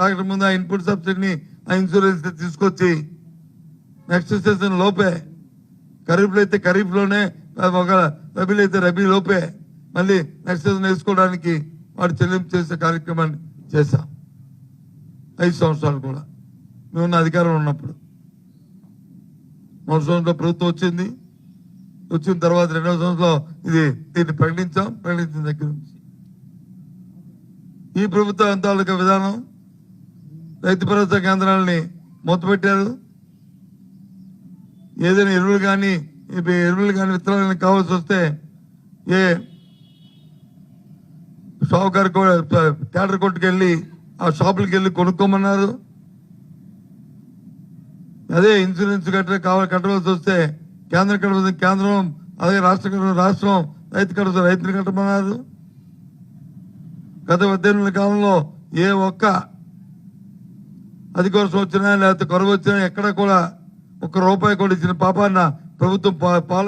రాకటి ముందు ఆ ఇన్పుట్ సబ్సిడీని ఆ ఇన్సూరెన్స్ తీసుకొచ్చి నెక్స్ట్ సీజన్ లోపే, ఖరీఫ్లో అయితే ఖరీఫ్లోనే, ఒక రబీలో అయితే రబీ లోపే మళ్ళీ నెక్స్ట్ సీజన్ వేసుకోవడానికి వాడు చెల్లింపు చేసే కార్యక్రమాన్ని చేశాం. 5 సంవత్సరాలు కూడా మేమున్న అధికారం ఉన్నప్పుడు. మొదటి సంవత్సరంలో ప్రభుత్వం వచ్చిన తర్వాత 2వ సంవత్సరంలో దీన్ని ప్రకటించిన దగ్గర నుంచి ఈ ప్రభుత్వం తాలూకా విధానం రైతు భరోసా కేంద్రాలని మూతపెట్టారు. ఏదైనా ఎరువులు కానీ విత్తనాలు కానీ కావాల్సి వస్తే షావుకారు ట్యాటర్ కొట్టుకు వెళ్ళి ఆ షాపులకు వెళ్ళి కొనుక్కోమన్నారు. అదే ఇన్సూరెన్స్ కట్టవలసి వస్తే కేంద్రం కట్టవలసిన కేంద్రం, అదే రాష్ట్రం రైతుని కట్టమన్నారు. గత 18 కాలంలో ఏ ఒక్క అధిక వర్షం వచ్చినా లేకపోతే కరువు వచ్చినా ఎక్కడ కూడా ₹1 కూడా ఇచ్చిన పాపాన్న ప్రభుత్వం